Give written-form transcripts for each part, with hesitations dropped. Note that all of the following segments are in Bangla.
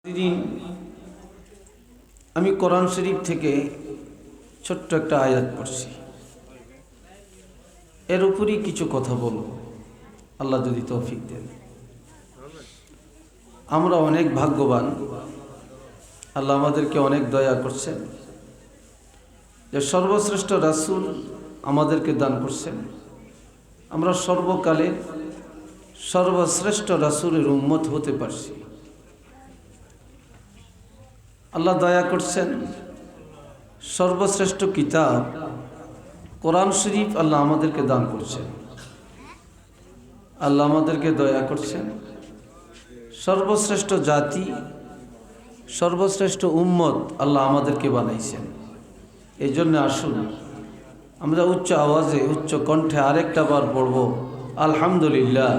দিন আমি কোরআন শরীফ থেকে ছোট্ট একটা আয়াত পড়ছি, এর উপরই কিছু কথা বলব আল্লাহ যদি তৌফিক দেন। আমরা অনেক ভাগ্যবান, আল্লাহ আমাদেরকে অনেক দয়া করছেন যে সর্বশ্রেষ্ঠ রাসূল আমাদেরকে দান করছেন। আমরা সর্বকালের সর্বশ্রেষ্ঠ রাসূলের উম্মত হতে পারছি। আল্লাহ দয়া করছেন, সর্বশ্রেষ্ঠ কিতাব কোরআন শরীফ আল্লাহ আমাদেরকে দান করছেন। আল্লাহ আমাদেরকে দয়া করছেন, সর্বশ্রেষ্ঠ জাতি সর্বশ্রেষ্ঠ উম্মত আল্লাহ আমাদেরকে বানাইছেন। এই জন্য আসুন আমরা উচ্চ আওয়াজে উচ্চ কণ্ঠে আরেকটা বার পড়ব আলহামদুলিল্লাহ।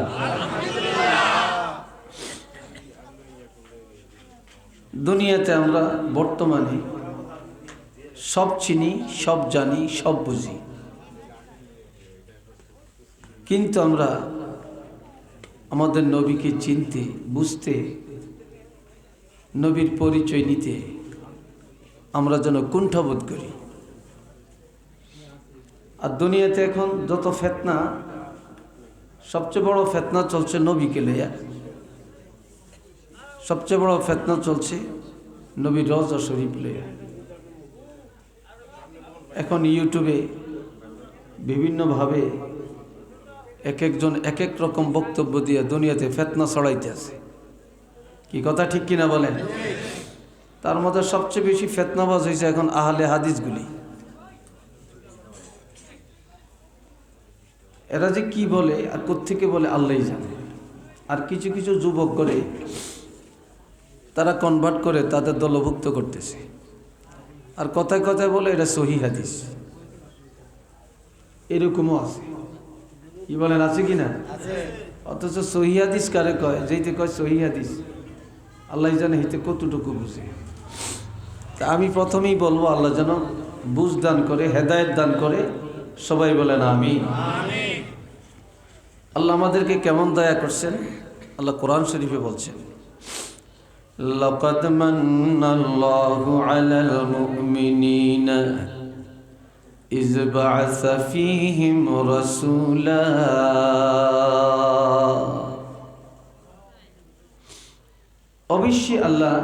দুনিয়াতে আমরা বর্তমানে সব চিনি, সব জানি, সব বুঝি, কিন্তু আমরা আমাদের নবীকে চিনতে, বুঝতে, নবীর পরিচয় নিতে আমরা যেন কুণ্ঠাবোধ করি। আর দুনিয়াতে এখন যত ফিতনা, সবচেয়ে বড় ফিতনা চলছে নবীকে লইয়া। সবচেয়ে বড় ফিতনা চলছে নবীর রওজা শরীফ লইয়া। এখন ইউটিউবে বিভিন্নভাবে এক একজন এক এক রকম বক্তব্য দিয়ে দুনিয়াতে ফিতনা ছড়াইতে আছে। কি কথা ঠিক কিনা বলেন? তার মধ্যে সবচেয়ে বেশি ফিতনাবাজ হয়েছে এখন আহলে হাদিসগুলি। এরা যে কি বলে আর কোত্থেকে বলে আল্লাহই জানে। আর কিছু কিছু যুবক করে তারা কনভার্ট করে তাদের দলভুক্ত করতেছে, আর কথায় কথায় বলে এটা সহিহ হাদিস। এরকমও আছে, কি বলেন, আছে কি না? অথচ সহিহ হাদিস কারে কয়? যেইতে কয় সহিহ হাদিস আল্লাহ জানে হিতে কতটুকু বুঝে। তা আমি প্রথমেই বলবো আল্লাহ যেন বুঝ দান করে, হেদায়েত দান করে। সবাই বলেন আমিন। আল্লাহ আমাদেরকে কেমন দয়া করছেন, আল্লাহ কোরআন শরীফে বলছেন, লাকাদ মান্নাল্লাহু আলাল মুমিনিনা ইয বা'আসা ফীহিম রাসূলা। অবশ্যই আল্লাহ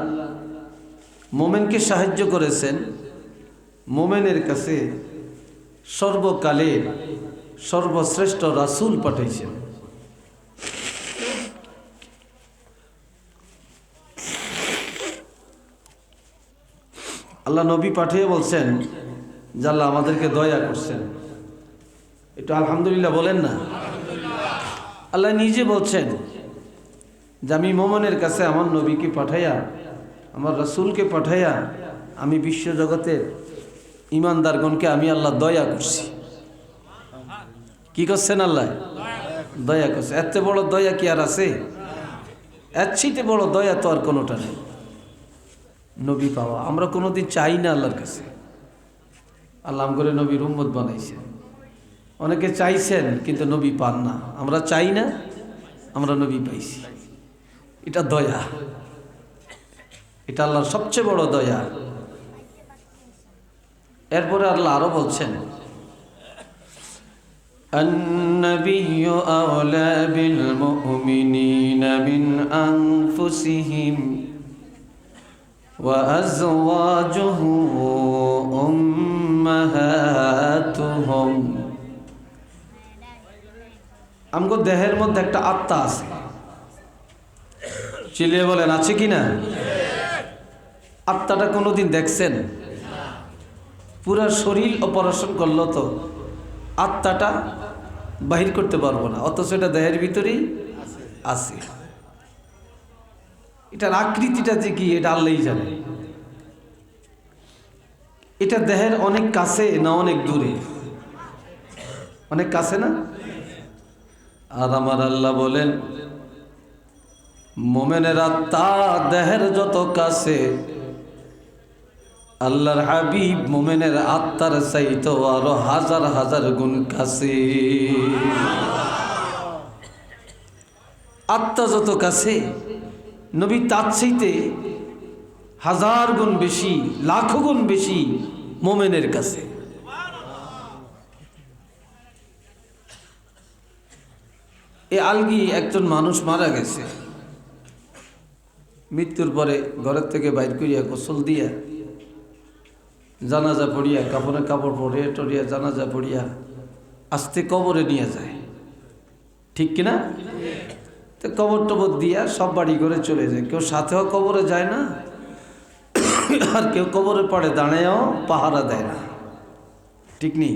মুমিনকে সাহায্য করেছেন, মুমিনের কাছে সর্বকালের সর্বশ্রেষ্ঠ রাসূল পাঠাইছেন। আল্লাহ নবী পাঠিয়ে বলছেন যে আল্লাহ আমাদেরকে দয়া করছেন। একটু আলহামদুলিল্লাহ বলেন না? আল্লাহ নিজে বলছেন যে আমি মুমিনের কাছে আমার নবীকে পাঠাইয়া, আমার রাসূলকে পাঠাইয়া আমি বিশ্বজগতের ঈমানদারগণকে আমি আল্লাহ দয়া করছি। কি করছেন? আল্লাহ দয়া করছে। এত বড় দয়া কি আর আছে? এর চেয়ে বড় দয়া তো আর কোনোটা নেই। নবী পাওয়া আমরা কোনোদিন চাই না আল্লাহর কাছে। আল্লাহ করে নবীর উম্মত বানাইছেন। অনেকে চাইছেন কিন্তু নবী পান না। আমরা চাই না, আমরা নবী পাইছি। এটা দয়া, এটা আল্লাহর সবচেয়ে বড় দয়া। এরপরে আল্লাহ আরো বলছেন, النبي أولى بالمؤمنين من أنفسهم وأزواجه أمهاتهم। আমগো দেহের মধ্যে একটা আত্মা আছে, চিলিয়ে বলেন আছে কি না? আত্মাটা কোনোদিন দেখছেন? পুরা শরীর অপারেশন করলো তো আত্মাটা বাহির করতে পারবো না, অথচ এটা দেহের ভিতরেই আছে। এটার আকৃতিটা যে কি এটা আল্লাহই জানে। এটা দেহের অনেক কাছে না অনেক দূরে? অনেক কাছে না? আর আমার আল্লাহ বলেন মুমিনের আত্মা দেহের যত কাছে, আল্লাহর হাবিব মুমিনের আত্মার চাইতো আরো হাজার হাজার গুণ কাছে। আত্মা যত কাছে, নবী তার চাইতে হাজার গুণ বেশি, লাখো গুণ বেশি মোমেনের কাছে। এই আলগি একজন মানুষ মারা গেছে, মৃত্যুর পরে ঘরের থেকে বাইর করিয়া গোসল দিয়া জানাজা পড়িয়া কাপড়ে কাপড় পরে টরিয়া জানাজা পড়িয়া আস্তে কবরে নিয়ে যায়, ঠিক কিনা? তো কবর টবর দিয়া সব বাড়ি করে চলে যায়, কেউ সাথেও কবরে যায় না, আর কেউ কবরের পরে দাঁড়ায়ও পাহারা দেয় না, ঠিক নেই?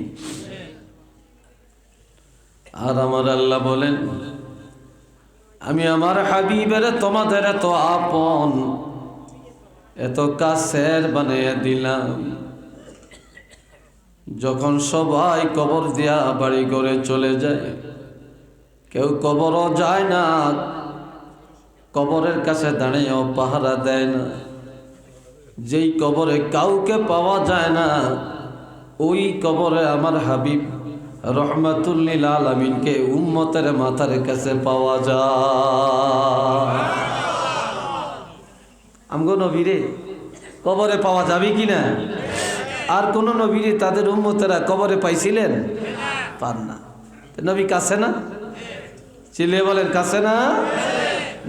আর আমার আল্লাহ বলেন, আমি আমার হাবিবের তোমাদের এত আপন, এত কাছের বানিয়ে দিলাম, যখন সবাই কবর দিয়া বাড়ি করে চলে যায়, কেউ কবরও যায় না, কবরের কাছে দাঁড়িয়েও পাহারা দেয় না। যেই কবরে কাউকে পাওয়া যায় না, ওই কবরে আমার হাবিব রহমাতুল লিল আলামিনকে উম্মতের মাথার কাছে পাওয়া যায়। আমগো নবীরে কবরে পাওয়া যাবে কিনা? আর কোন নবীরে তাদের উম্মতেরা কবরে পাইছিলেন? পান না। নবী কাছে না? চিল্লিয়ে বলেন কাছে না?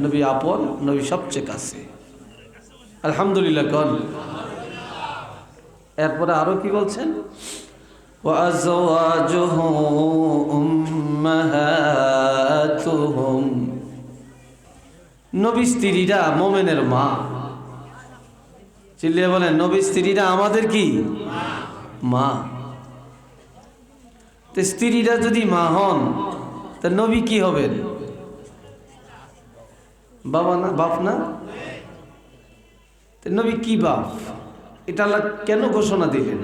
নবী আপন, নবী সবচেয়ে কাছে। আলহামদুলিল্লাহ কোন। এরপরে আরো কি বলছেন? وأزواجه أمهاتهم, নবী স্ত্রীরা মোমেনের মা। চিল্লিয়ে বলেন নবী স্ত্রীরা আমাদের কি মা? তো স্ত্রীরা যদি মা হন, তা নবী কি হবেন? বাবা না, বাপ না? তো নবী কি বাপ? এটা আল্লাহ কেন ঘোষণা দিলেন?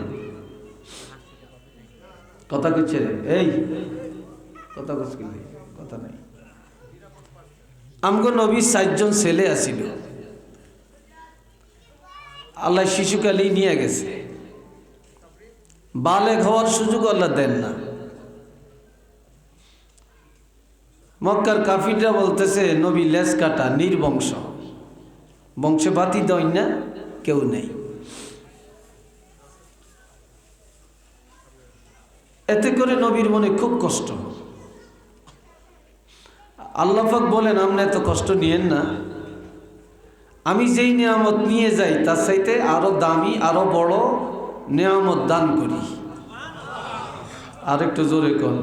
কথা করছে রে, এই কথা কইলে কথা নাই। আমগো নবীর 4 জন ছেলে আসিল, আল্লাহ শিশুকালে নিয়ে গেছে, বালেগ হওয়ার সুযোগ আল্লাহ দেন না। মক্কার কাফিররা বলতেছে নবী লেজ কাটা, নির্বংশ, বংশে বাতি দেয় না, কেউ নেই। এতে করে নবীর মনে খুব কষ্ট। আল্লাহ পাক বলেন, আপনি এত কষ্ট নিয়েন না, আমি যেই নিয়ামত নিয়ে যাই তার চাইতে আরো দামি, আরো বড় নিয়ামত দান করি। আর একটু জোরে কর।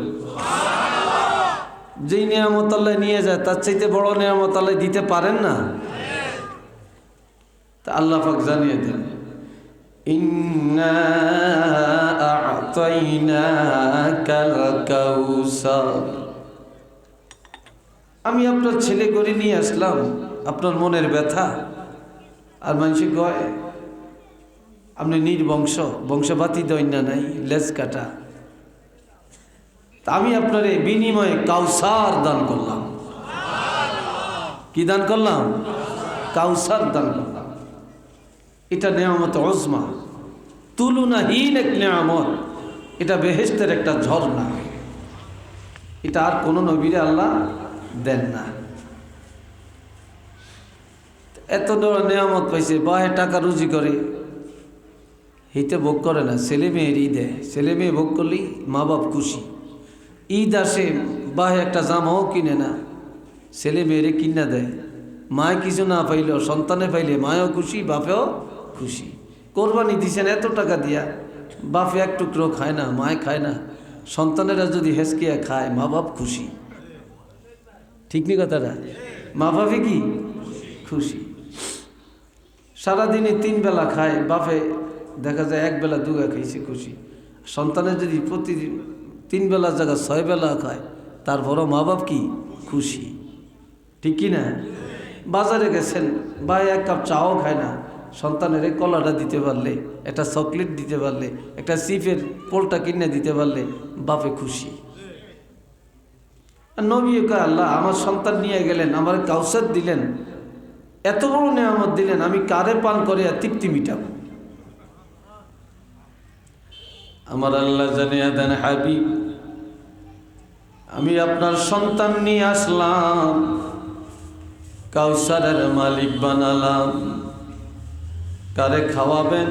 যেই নিয়ামত আল্লাহ নিয়ে যায় তার চাইতে বড় নিয়ামত আল্লাহ দিতে পারেন না? তা আল্লাহ পাক জানিয়ে দেন, ইন্না আ'তাইনাকাল কাউসার, আমি আপনার ছেলে করে নিয়ে আসলাম, আপনার মনের ব্যথা। আর মানুষ কয় আপনি নির্বংশ, বংশবাতি দৈন্যা নাই, লেজ কাটা। তা আমি আপনার এই বিনিময়ে কাউসার দান করলাম। কি দান করলাম? কাউসার দান করলাম। এটা নেয়ামত ওজমা, তুলনাহীন এক নেয়ামত। এটা বেহেশতের একটা ঝর্ণা। এটা আর কোনো নবীরে আল্লাহ দেন না। এত বড় নেয়ামত পাইছে, বাহে টাকা রুজি করে, হিতে ভোগ করে না, ছেলে মেয়ের ঈদে ছেলে মেয়ে ভোগ করলেই মা বাপ খুশি। ঈদ আসে, বাহে একটা জামাও কিনে না, ছেলে মেয়েরে কিনা দেয়। মায় কিছু না পাইলেও সন্তানে পাইলে মায়ও খুশি, বাপেও খুশি। কোরবানি দিছেন এত টাকা দিয়া, বাপে এক টুকরো খায় না, মায় খায় না, সন্তানেরা যদি হেসকিয়া খায়, মা বাপ খুশি। ঠিক নি কথাটা? মা বাপে কি খুশি। সারাদিনে 3 বেলা খায়, বাপে দেখা যায় 1 বেলা 2 খাইছে, খুশি। সন্তানের যদি প্রতিদিন 3 বেলার জায়গায় 6 বেলা খায়, তারপরও মা বাপ কি খুশি। ঠিক কি না? বাজারে গেছেন, ভাই 1 কাপ চাও খায় না, সন্তানের কলাটা দিতে পারলে, একটা চকলেট দিতে পারলে, একটা চিপের পোলটা কিনে দিতে পারলে বাপে খুশি। নবী কয়, আল্লাহ আমার সন্তান নিয়ে গেলেন, আমার কাউসার দিলেন, এত বড় নিয়ামত দিলেন, আমি কারে পান করে আর তৃপ্তি মিটাব? আমার আল্লাহ জানিয়ে দেন, হাবিব আমি আপনার সন্তান নিয়ে আসলাম, কাউসারের মালিক বানালাম। কারে খাওয়াবেন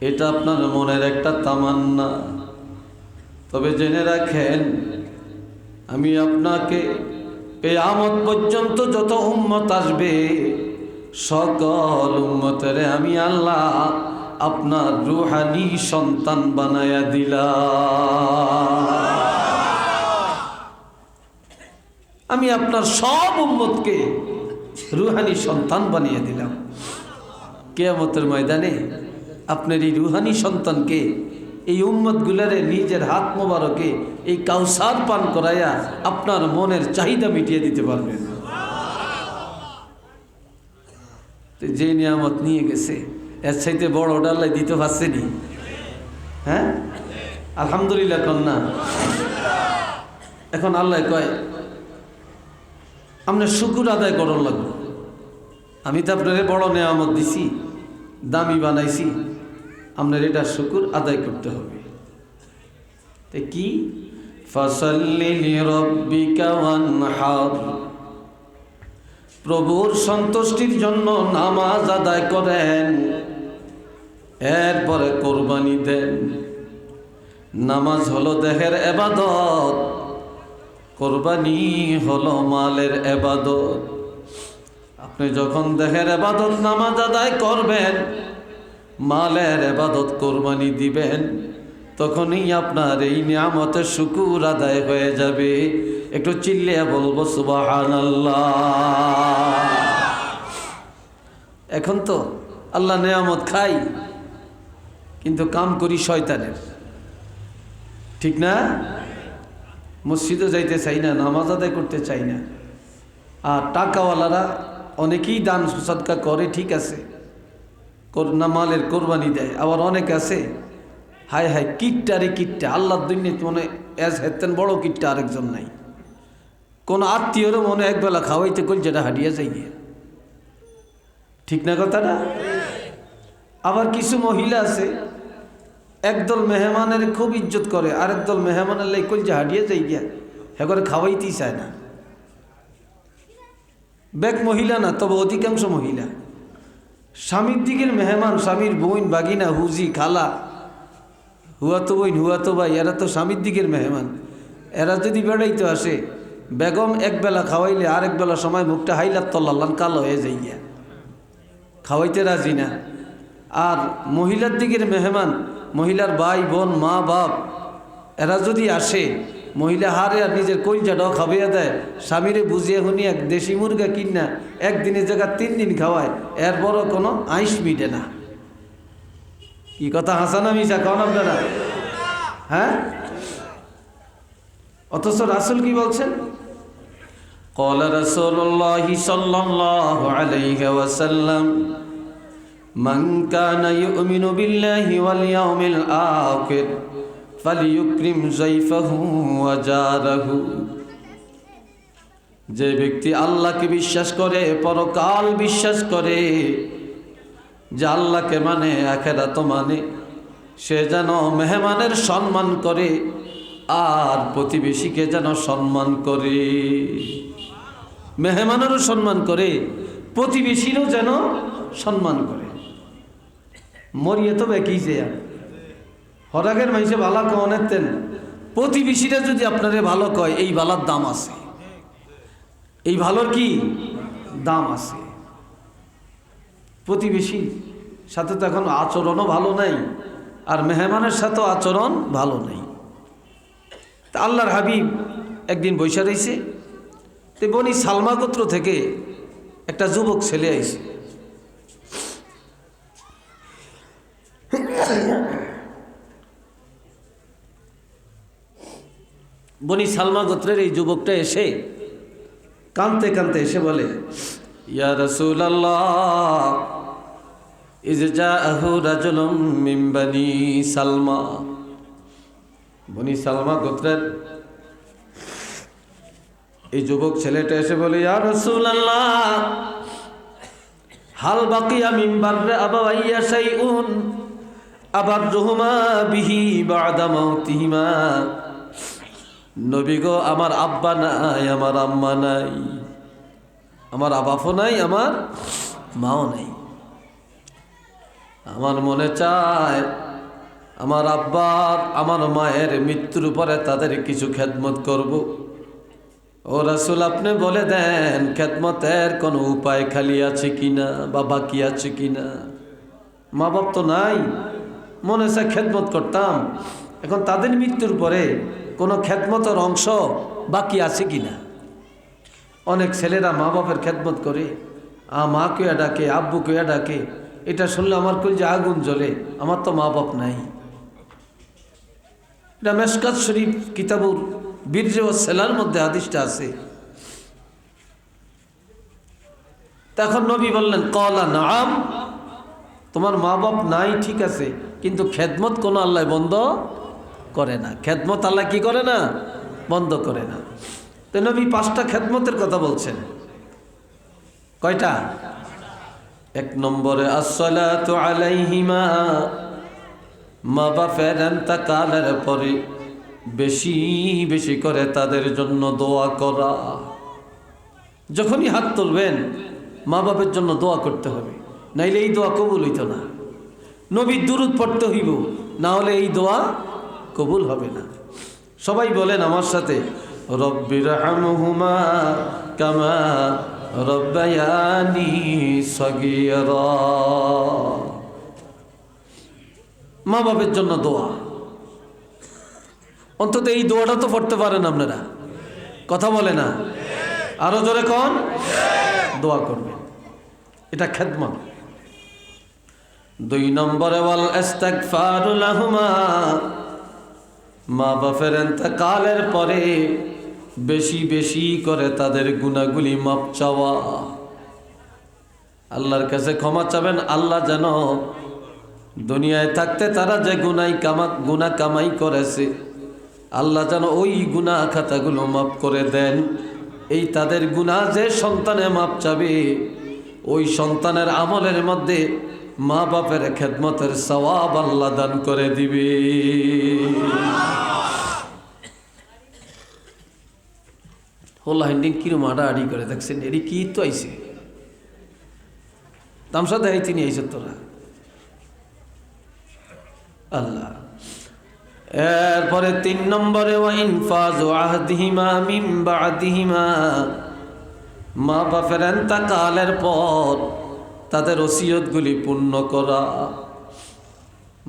এটা আপনার মনের একটা তামান্না, তবে জেনে রাখেন আমি আপনাকে কিয়ামত পর্যন্ত যত উম্মত আসবে সকল উম্মতের আমি আল্লাহ আপনার রূহানি সন্তান বানায়া দিলাম। আমি আপনার সব উম্মতকে রূহানি সন্তান বানিয়ে দিলাম। কিয়ামতের ময়দানে আপনার এই রূহানি সন্তানকে এই উম্মতগুলারে নিজের হাত মোবারকে এই কাউসার পান করাইয়া আপনার মনের চাহিদা মিটিয়ে দিতে পারবেন। যে নিয়ামত নিয়ে গেছে এর চাইতে বড় ডাল্লাই দিতে পারছেনি? হ্যাঁ, আলহামদুলিল্লাহ কন্যা। এখন আল্লাহ কয় আপনার শুকুর আদায় করার লাগবে। আমি তো আপনার বড় নিয়ামত দিছি, দামি বানাইছি, আপনার এটা শুকুর আদায় করতে হবে। তো কি? ফাসাল্লি লিরাব্বিকা ওয়ানহার, প্রভুর সন্তুষ্টির জন্য নামাজ আদায় করেন, এরপরে কোরবানি দেন। নামাজ হলো দেহের ইবাদত, কোরবানি হলো মালের ইবাদত। আপনি যখন দেহের ইবাদত নামাজ আদায় করবেন, মালের ইবাদত কোরবানি দিবেন, তখনই আপনার এই নিয়ামতের শুকুর আদায় হয়ে যাবে। একটু চিল্লিয়ে বলবো সুবহানাল্লাহ। এখন তো আল্লাহ নিয়ামত খাই, কিন্তু কাম করি শয়তানের, ঠিক না? মসজিদে যাইতে চাই না, নামাজ আদায় করতে চাই না। আর টাকাওয়ালারা অনেকেই দান সদকা করে, ঠিক আছে, না মালের কোরবানি দেয়। আবার অনেক আছে হায় হায় কিটটা রে কিটটা, আল্লাহর দুনিয়াতে মনে এজ হেতেন বড় কিটটা আরেকজন নাই। কোন আত্মীয়রও মনে একবেলা খাওয়াইতে কল যেটা হারিয়ে যাই, ঠিক না কথাটা? আবার কিছু মহিলা আছে একদল মেহমানের খুব ইজ্জত করে, আরেকদল মেহমানের লাই কল যে হারিয়ে যাই গিয়া একবারে খাওয়াইতেই চায় না। বেক মহিলা না, তবে অধিকাংশ মহিলা স্বামীর দিকের মেহমান, স্বামীর বোন, বাগিনা, হুজি, খালা, হুয়াতো বোন, হুয়াতো ভাই, এরা তো স্বামীর দিকের মেহমান। এরা যদি বেড়াইতে আসে, বেগম একবেলা খাওয়াইলে আরেক বেলা সময় মুখটা হাইলার তল্লাল্লান কালো হয়ে যাই গিয়া, খাওয়াইতে রাজি না। আর মহিলার দিকের মেহমান, মহিলার ভাই বোন, মা বাপ, এরা যদি আসে, মহিলা হারে আর নিজের কলজাটাও খাওয়াইয়া দেয়, স্বামীরে বুঝিয়ে শুনি এক দেশি মুরগা কিনা একদিনের জায়গা 3 দিন খাওয়ায়, এরপরও কোনো আইস মিটে না। কি কথা, হাসানা মিশা কন আপনারা? হ্যাঁ, অথচ রাসূল কি বলছেন? قال رسول الله صلى الله عليه وسلم من كان يؤمن بالله واليوم الآخر فليكرم ضيفه وجاره। যে ব্যক্তি আল্লাহকে বিশ্বাস করে, পরকাল বিশ্বাস করে, যে আল্লাহকে মানে, আখিরাত মানে, সে যেন মেহমানের সম্মান করে আর প্রতিবেশীকে যেন সম্মান করে। মেহমানেরও সম্মান করে, প্রতিবেশীরও যেন সম্মান করে। মরিয়ে তো বেঁকিয়েছে হরাগের মাইসে ভালো কনেতেন, প্রতিবেশীরা যদি আপনারে ভালো কয়, এই ভালোর দাম আছে, এই ভালোর কি দাম আছে। প্রতিবেশীর সাথে তো এখন আচরণও ভালো নাই, আর মেহমানের সাথেও আচরণ ভালো নেই। তা আল্লাহর হাবিব একদিন বৈশা রয়েছে, তো বনি সালমা গোত্র থেকে একটা যুবক ছেলে আইছে। বনি সালমা গোত্রের এই যুবকটা এসে কাঁদতে কাঁদতে এসে বলে, ইয়া রাসূলুল্লাহ ইয জাআহু রাজুলুম মিন বনি সালমা। বনি সালমা গোত্রের এই যুবক ছেলেটা এসে বলে, ইয়া রাসূলুল্লাহ হাল বাকিয়া মিন বাররি আবাওয়াইয়া শাইউন আবাররুহুমা বিহি বা'দা মাউতিহিমা। নবী গো, আমার আব্বা নাই, আমার আম্মা নাই, আমার বাপও নাই, আমার মাও নাই, আমার মনে চায় আমার আব্বার আমার মায়ের মৃত্যুর পরে তাদের কিছু খেদমত করব। ও রাসূল, আপনি বলে দেন খেদমতের কোনো উপায় খালি আছে কিনা বা বাকি আছে কিনা। মা বাপ তো নাই, মনে চায় খেদমত করতাম, এখন তাদের মৃত্যুর পরে কোনো খেদমতের অংশ বাকি আছে কিনা। অনেক ছেলেরা মা বাপের খেদমত করে, মা কেয়া ডাকে, আব্বু কেয়া ডাকে, এটা শুনলে আমার কলিজে আগুন জ্বলে। আমার তো মা বাপ নাই। এটা মেশকাত শরীফ কিতাবুল বীর্য ও সেলার মধ্যে হাদিসটা আছে। তখন নবী বললেন ক্বালা নাআম, তোমার মা বাপ নাই ঠিক আছে, কিন্তু খেদমত কোনো আল্লাহ বন্ধ করে না। খেদমত আল্লাহ কি করে না? বন্ধ করে না। তো নবী 5টা খেদমতের কথা বলছেন। কয়টা? 1 নম্বরে আসসালাতু আলাইহিমা, মা বাপের ইন্তেকালের পরে বেশি বেশি করে তাদের জন্য দোয়া করা। যখনই হাত তুলবেন মা বাপের জন্য দোয়া করতে হবে, নাইলে এই দোয়া কবুল হইত না। নবীর দুরূদ পড়তে হইব, না হলে এই দোয়া কবুল হবে না। সবাই বলেন আমার সাথে, রব্বিরহামহুমা কামা রব্বায়ানি সগীরা। মা বাপের জন্য দোয়া, অন্তত এই দোয়াটা তো পড়তে পারেন আপনারা, কথা বলে না? আরো জোরে কোন দোয়া করবেন, এটা খেদমত। 2 নম্বরে ওয়াল ইস্তিগফারু লাহুমা, মা বাপের ইন্তেকালের পরে বেশি বেশি করে তাদের গুনাহগুলি মাপ চাওয়া। আল্লাহর কাছে ক্ষমা চাবেন, আল্লাহ যেন দুনিয়ায় থাকতে তারা যে গুনাহ কামাই করেছে, আল্লাহ যেন ওই গুনাহ খাতাগুলো মাফ করে দেন। এই তাদের গুনাহ যে সন্তানে মাপ চাবে, ওই সন্তানের আমলের মধ্যে মা বাপের খেদমতের সওয়াব আল্লাহ দান করে দিবে। হোল্লা হিন্দিন কিরম আড়াআড়ি করে দেখছেন, এরি কি তো আইছে তামসা দেয় তিনি আইসে তোরা আল্লাহ। এরপরে 3 নম্বরে ওয়াইনফাজু আহদিহিমা মিন বাদিহিমা, মা বাপের ইন্তেকালের পর তাদের ওসিয়তগুলি পূর্ণ করা।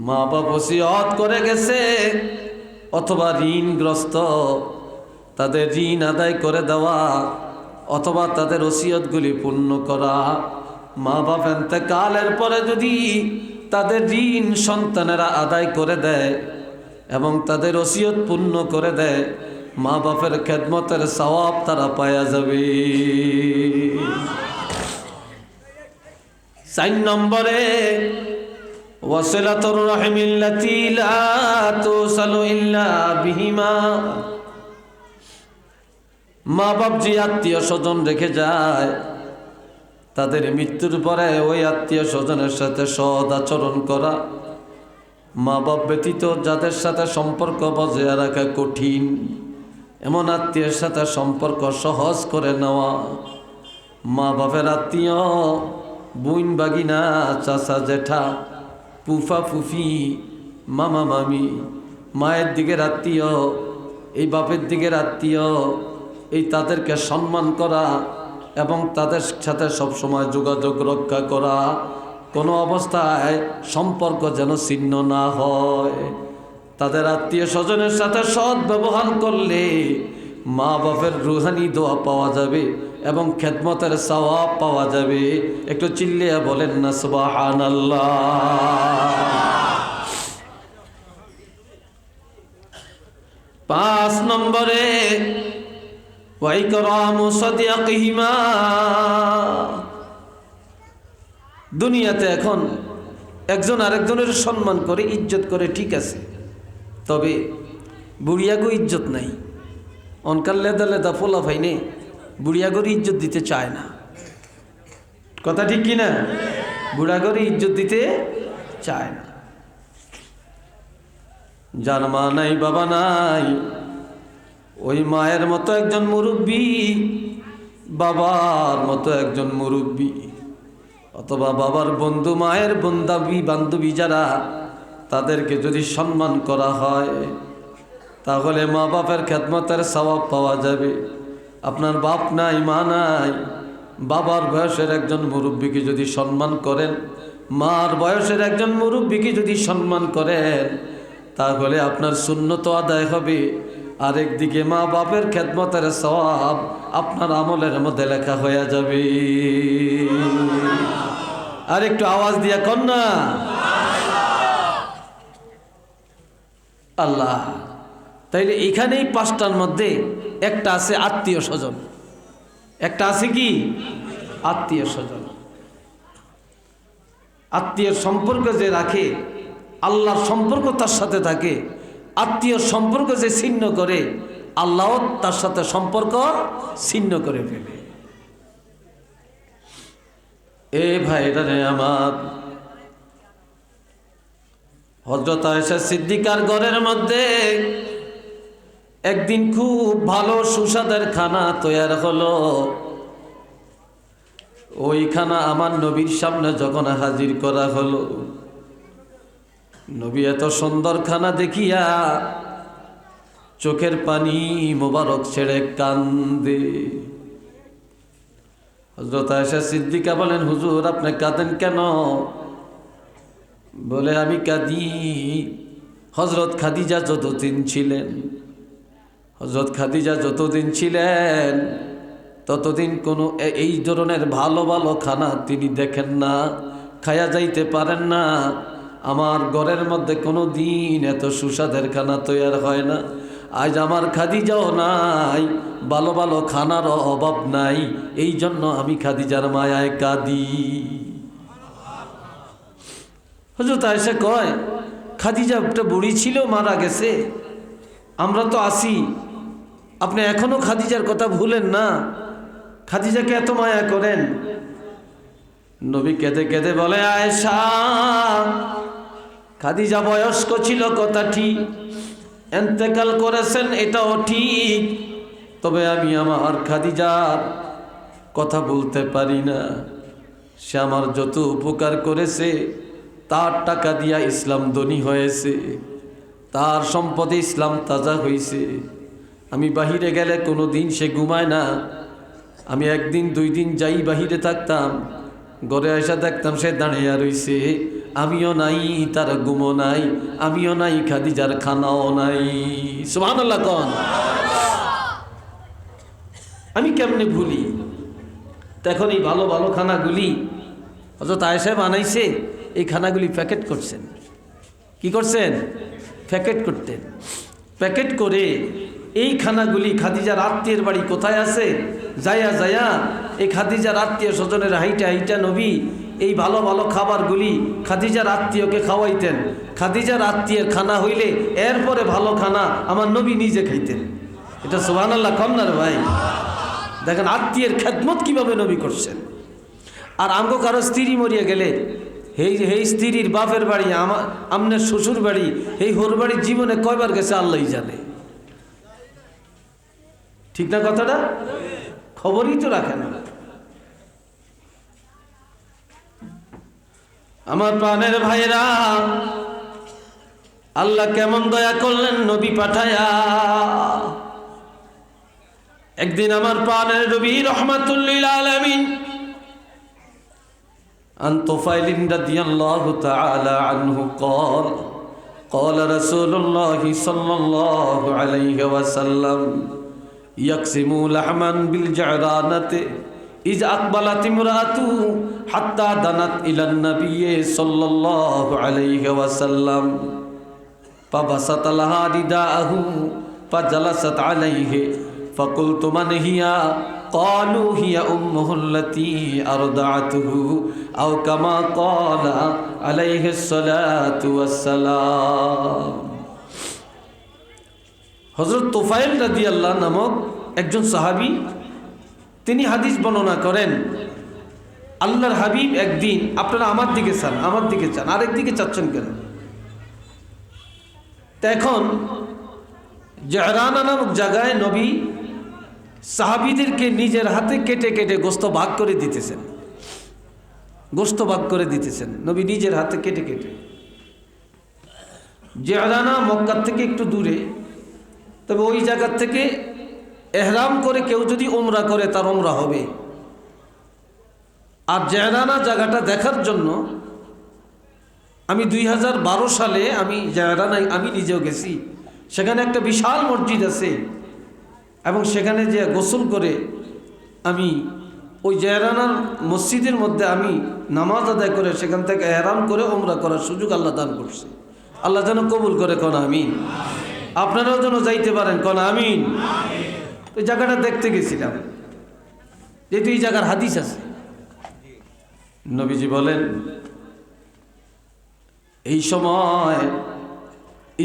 মা বাপ ওসিয়ত করে গেছে অথবা ঋণগ্রস্ত, তাদের ঋণ আদায় করে দেওয়া অথবা তাদের ওসিয়তগুলি পূর্ণ করা। মা বাপ ইন্তেকালের পরে যদি তাদের ঋণ সন্তানেরা আদায় করে দেয় এবং তাদের ওসিয়ত পূর্ণ করে দেয়, মা বাপের খেদমতের সওয়াব তারা পাওয়া যাবে। 4 নম্বরে ওয়াসিলাতুর রাহিমিল্লাতী লা তুসালু ইল্লা বিহিমা, মা বাপ যে আত্মীয় স্বজন রেখে যায়, তাদের মৃত্যুর পরে ওই আত্মীয় স্বজনের সাথে সৎ আচরণ করা। মা বাপ ব্যতীত যাদের সাথে সম্পর্ক বজায় রাখা কঠিন, এমন আত্মীয়ের সাথে সম্পর্ক সহজ করে নেওয়া। মা বাপের আত্মীয়, বোন বাগিনা, চাচা জেঠা, ফুফা ফুফি, মামা মামি, মায়ের দিকের আত্মীয়, এই বাপের দিকের আত্মীয়, এই তাদেরকে সম্মান করা এবং তাদের সাথে সবসময় যোগাযোগ রক্ষা করা। কোনো অবস্থায় সম্পর্ক যেন ছিন্ন না হয়। তাদের আত্মীয় স্বজনের সাথে সৎ ব্যবহার করলে মা বাপের রুহানি দোয়া পাওয়া যাবে এবং খেদমতের সওয়াব পাওয়া যাবে। একটু চিল্লিয়ে বলেন না সুবহানাল্লাহ। 5 নম্বরে ওয়াইকরামু সাদিয়াকিহিমা, দুনিয়াতে এখন একজন আরেকজনের সম্মান করে ইজ্জত করে ঠিক আছে, তবে বুড়িয়াগো ইজ্জত নাই। অনকার লেদা লেদা ফোলা ফাইনে বুড়িয়াগোর ইজ্জত দিতে চায় না, কথা ঠিক কিনা? বুড়াগোর ইজ্জত দিতে চায় না। যার মা নাই বাবা নাই, ওই মায়ের মতো একজন মুরব্বী, বাবার মতো একজন মুরব্বী, অথবা বাবার বন্ধু, মায়ের বান্ধবী যারা, তাদেরকে যদি সম্মান করা হয় তাহলে মা বাপের খেদমতের সওয়াব পাওয়া যাবে। আপনার বাপ নাই, মা নাই, বাবার বয়সের একজন মুরব্বীকে যদি সম্মান করেন, মার বয়সের একজন মুরব্বীকে যদি সম্মান করেন, তাহলে আপনার সুন্নত আদায় হবে। আরেকদিকে মা বাপের খেদমতের সওয়াব আপনার আমলের মধ্যে লেখা হয়ে যাবে। আর একটু আওয়াজ দিয়া কর না আল্লাহ। তাইলে এখানেই পাঁচটার মধ্যে একটা আছে আত্মীয় স্বজন, একটা আছে কি আত্মীয় স্বজন। আত্মীয় সম্পর্ক যে রাখে, আল্লাহর সম্পর্ক তার সাথে থাকে। আত্মীয় সম্পর্ক যে ছিন্ন করে, আল্লাহ তার সাথে সম্পর্ক ছিন্ন করে ফেলে। এ ভাইরা রে আমার, হযরত আয়েশা সিদ্দিকার ঘরের মধ্যে একদিন খুব ভালো সুস্বাদের খানা তৈরি হলো। ওই খানা আমার নবীর সামনে যখন হাজির করা হলো, নবী এত সুন্দর খানা দেখিয়া চোখের পানি মোবারক ছেড়ে কান্দে। হযরত আয়েশা সিদ্দিকা বলেন, হুজুর আপনি কাঁদেন কেন? বলে, আমি কাঁদি হযরত খাদিজা যতদিন ছিলেন, হযরত খাদিজা যতদিন ছিলেন ততদিন কোনো এই ধরনের ভালো ভালো খানা তিনি দেখেন না, খায়া যাইতে পারেন না। আমার ঘরের মধ্যে কোনো দিন এত সুস্বাদের খানা তৈরি হয় না। আজ আমার খাদিজাও নাই, ভালো ভালো খানারও অভাব নাই, এই জন্য আমি খাদিজার মায়ায় কাঁদি। হযরত আয়েশা কয়, খাদিজা একটা বুড়ি ছিল, মারা গেছে, আমরা তো আছি, আপনি এখনো খাদিজার কথা ভুলেন না, খাদিজাকে এত মায়া করেন। নবী কেঁদে কেঁদে বলে, আয়েশা খাদিজা বয়স্ক ছিল কথা ঠিক, ইন্তেকাল করেছেন এটাও ঠিক, তবে আমি আমার খাদিজার কথা বলতে পারি না। সে আমার যত উপকার করেছে, তার টাকা দিয়া ইসলাম ধনী হয়েছে, তার সম্পদে ইসলাম তাজা হয়েছে। আমি বাহিরে গেলে কোনো দিন সে ঘুমায় না। আমি একদিন দুই দিন যাই বাহিরে থাকতাম, ঘরে এসে দেখতাম সে দাঁড়িয়ে রইছে, আমিও নাই, তার ঘুমও নাই, আমিও নাই, খাদিজার খানাও নাই। সুবহানাল্লাহ কোন। আমি কেমনে ভুলি? তখন এই ভালো ভালো খানাগুলি হযরত আয়েশা বানাইছে, এই খানাগুলি প্যাকেট করছেন। কি করছেন? প্যাকেট করতেন। প্যাকেট করে এই খানাগুলি খাদিজার আত্মীয়ের বাড়ি কোথায় আছে, যায়া যায়া এই খাদিজার আত্মীয় স্বজনের হাইটা হাইটা নবী এই ভালো ভালো খাবারগুলি খাদিজার আত্মীয়কে খাওয়াইতেন। খাদিজার আত্মীয়ের খানা হইলে এরপরে ভালো খানা আমার নবী নিজে খাইতেন। এটা সুবহানাল্লাহ কম না রে ভাই? দেখেন আত্মীয়ের খেদমত কিভাবে নবী করছেন। আর আঙ্গ কারো স্ত্রী মরিয়া গেলে, এই স্ত্রীর বাপের বাড়ি, আমনের শ্বশুর বাড়ি, এই হোর বাড়ির জীবনে কয়বার গেছে আল্লাহই জানে। ঠিক না কথাটা? খবরই তো রাখে না। আমার প্রাণের ভাইরা, আল্লাহ কেমন দয়া করলেন নবী পাঠায়া। একদিন আমার প্রাণের নবী রাহমাতুল লিল আলামিন عن طفيل رضي الله تعالى عنه قال قال رسول الله صلى الله عليه وسلم يقسم لحما بالجعرانة إذ أقبلت امرأته حتى دنت إلى النبي صلى الله عليه وسلم فبسط لها رداءه فجلست عليه فقلت من هي قالوا هي أمه التي أرضعته أو كما قال عليه الصلاة والسلام। হযরত তুফাইল রাদিয়াল্লাহু নামক একজন সাহাবী, তিনি হাদিস বর্ণনা করেন, আল্লাহর হাবিব একদিন, আপনারা আমার দিকে চান, আমার দিকে চান, আরেক দিকে চাচ্ছেন কেন? এখন জাহরানা নামক জায়গায় নবী সাহাবীদেরকে নিজের হাতে কেটে কেটে গোস্ত ভাগ করে দিতেছেন। গোশত ভাগ করে দিতেছেন নবী নিজের হাতে কেটে কেটে। জিরানা মক্কার থেকে একটু দূরে, তবে ওই জায়গার থেকে এহরাম করে কেউ যদি উমরা করে তার উমরা হবে। আর জিরানা জায়গাটা দেখার জন্য আমি 2012 সালে আমি জিরানায় আমি নিজেও গেছি। সেখানে একটা বিশাল মসজিদ আছে এবং সেখানে যে গোসল করে আমি ওই জিরানার মসজিদের মধ্যে আমি নামাজ আদায় করে সেখান থেকে এহরাম করে উমরা করার সুযোগ আল্লাহ দান করছে। আল্লাহ যেন কবুল করে, কোন আমিন। আপনারাও যেন যাইতে পারেন, কোন আমিন। ওই জায়গাটা দেখতে গেছিলাম, যেহেতু এই জায়গার হাদিস আছে। নবীজি বলেন এই সময়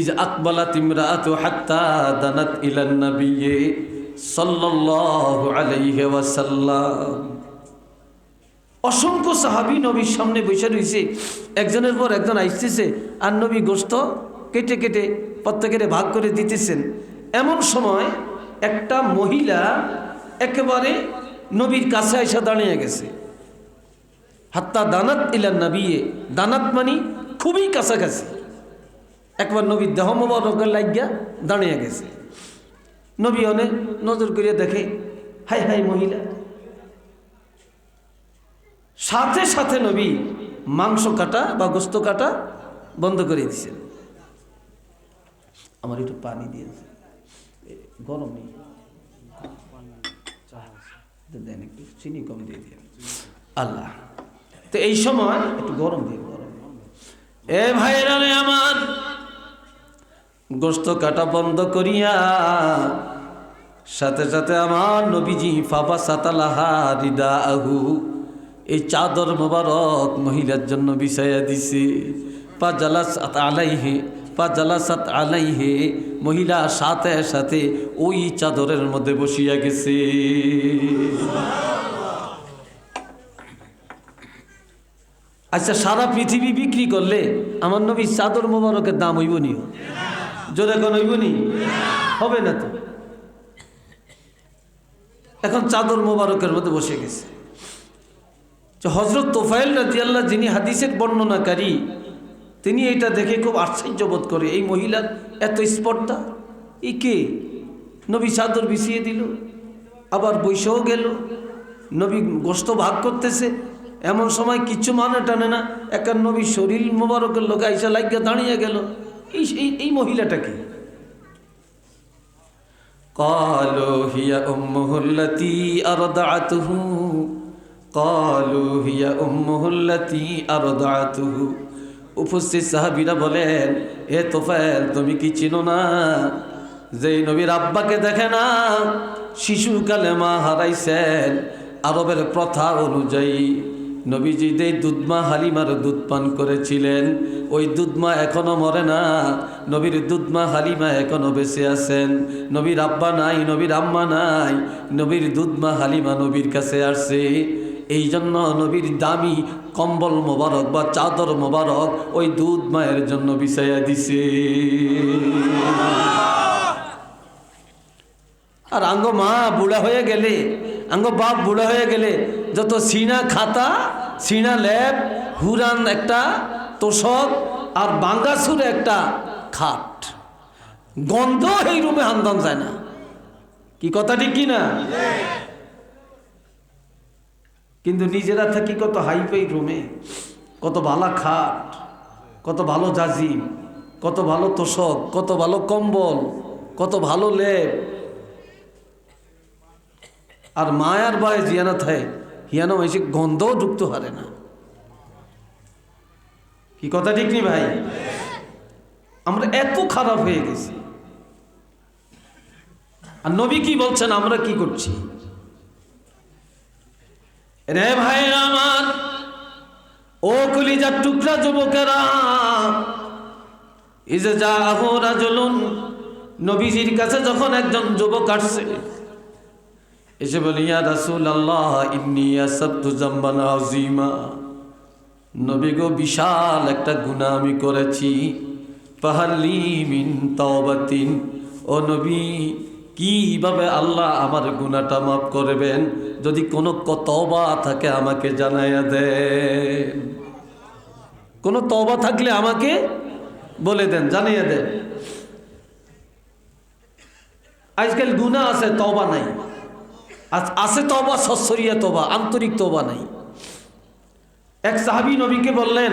ইজ আকবালাত ইমরাআতু হাত্তা দানাত ইলান নবিয়্যি সাল্লাল্লাহু আলাইহি ওয়াসাল্লাম। অসংখ্য সাহাবী নবীর সামনে বসে রয়েছে, একজনের পর একজন আইসতেছে আর নবী গোশত কেটে কেটে প্রত্যেকের ভাগ করে দিতেছেন। এমন সময় একটা মহিলা একেবারে নবীর কাছে এসে দাঁড়িয়ে গেছে। হাত্তা দানাত ইলান নবিয়্যি, দানাত মানে খুবই কাছাকাছি, একবার নবীর দেহ মোবারকের লাগিয়া দাঁড়িয়ে গেছে। নবী অনেক নজর করিয়া দেখে, হাই হাই মহিলা। সাথে সাথে নবী মাংস কাটা বা গোশত কাটা বন্ধ করে দিয়েছেন। আমার একটু পানি দিয়েছে, গরম নেই, দেন একটু চিনি কম দিয়ে দিয়ে আল্লাহ। তো এই সময় একটু গরম দিয়ে, গরম এ ভাইরা আমার, গোশত কাটা বন্ধ করিয়া সাথে সাথে আমার নবীজি ফাবা সাতালাহা রিদাহু, এই চাদর মোবারক মহিলার জন্য বিছাইয়া দিছে। পাজালাসাত আলাইহি, পাজালাসাত আলাইহি, মহিলা সাথে সাথে ওই চাদরের মধ্যে বসিয়া গেছে। আচ্ছা, সারা পৃথিবী বিক্রি করলে আমার নবীর চাদর মোবারকের দাম হইব নি? জোরে কোন হইব নি? হবে না তো। এখন চাদর মোবারকের মধ্যে বসে গেছে। হযরত তোফাইল রাদিয়াল্লাহু, যিনি হাদিসের বর্ণনাকারী, তিনি এটা দেখে খুব আশ্চর্য বোধ করে, এই মহিলার এত স্পর্ধা, ই কে? নবী চাদর বিছিয়ে দিল, আবার বৈশাও গেল, নবী গোশত ভাগ করতেছে। এমন সময় কিচ্ছু মানে টানে না, একার নবী শরীর মোবারকের লোক আইসা লাগিয়া দাঁড়িয়ে গেল। এই মহিলাটা কি? ক্বালু হিয়া উম্মুহুল্লাতী আরদাআতুহু, ক্বালু হিয়া উম্মুহুল্লাতী আরদাআতুহু। উপস্থিত সাহাবীরা বলেন, এ তোফায়েল, তুমি কি চিনো না যে নবীর আব্বাকে দেখে না, শিশুকালে মা হারাইছেন। আরবের প্রথা অনুযায়ী নবীজি যে দুধমা হালিমার দুধ পান করেছিলেন, ওই দুধমা এখনো মরে না। নবীর দুধমা হালিমা এখনো বেঁচে আছেন। নবীর আব্বা নাই, নবীর আম্মা নাই, নবীর দুধমা হালিমা নবীর কাছে আসছে। এই জন্য নবীর দামি কম্বল মোবারক বা চাদর মোবারক ওই দুধ মায়ের জন্য বিছাইয়া দিছে। আর আঙ্গ মা বুড়া হয়ে গেলে, আঙ্গ বাপ বুড়া হয়ে গেলে যত সিনা খাতা, সিনা লেপ, হুরান একটা তোষক আর বাঙ্গাসুরে একটা খাট, গন্ধ এই রুমে আন্দান যায় না। কি কথা ঠিক কিনা? কিন্তু নিজেরা থাকি কত হাইফাই রুমে, কত ভালো খাট, কত ভালো জাজিম, কত ভালো তোষক, কত ভালো কম্বল, কত ভালো লেপ। আর মায়ার বায়ে জিয়ানা থাকে, হিয়ানো এসে গন্ধও ঢুকতে পারে না। কি কথা ঠিক নি ভাই? আমরা এত খারাপ হয়ে গেছি। আর নবী কি বলছেন, আমরা কি করছি? রে ভাইরা আমার, ও কলিজার টুকরা যুবকেরা, ইজা জাআহু রাজুলুন, নবীজির কাছে যখন একজন যুবক আসছে, এসে বলি, ইয়া রাসূলুল্লাহ, ইন্নী আসাবতু যামবান আযীমা, নবী গো, বিশাল একটা গুনাহ আমি করেছি। ফাহাল্লি মিন তাওবাতিন, ও নবী, কিভাবে আল্লাহ আমার গুনাহটা মাফ করবেন? যদি কোনো তওবা থাকে আমাকে জানাইয়া দেন। কোনো তওবা থাকলে আমাকে বলে দেন, জানিয়ে দেন। আজকাল গুনাহ আছে, তওবা নাই। আছে তওবা, সচ্ছরিয়া তওবা, আন্তরিক তওবা নাই। এক সাহাবী নবীকে বললেন,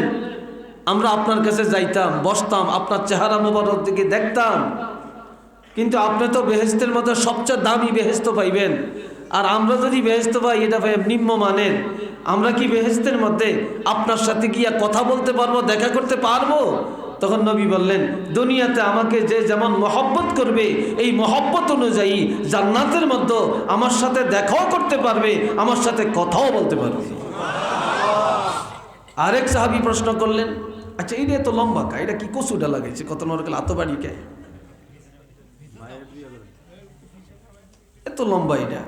আমরা আপনার কাছে যাইতাম, বসতাম, আপনার চেহারা মোবারক দিকে দেখতাম, কিন্তু আপনি তো বেহেশতের মধ্যে সবচেয়ে দামি বেহেশত পাইবেন, আর আমরা যদি বেহেশত পাই এটা ভাই নিম্ন মানের। আমরা কি বেহেশতের মধ্যে আপনার সাথে গিয়া কথা বলতে পারবো, দেখা করতে পারবো? তখন নবী বললেন, দুনিয়াতে আমাকে যে যেমন মহব্বত করবে, এই মহব্বত অনুযায়ী জান্নাতের মধ্যে আমার সাথে দেখাও করতে পারবে, আমার সাথে কথাও বলতে পারবে। আরেক সাহাবী প্রশ্ন করলেন, আচ্ছা এটা তো লম্বা কা, এটা কি কচুটা লাগাইছে, কত নরকাল আত বাড়ি কে, এত লম্বা এটা?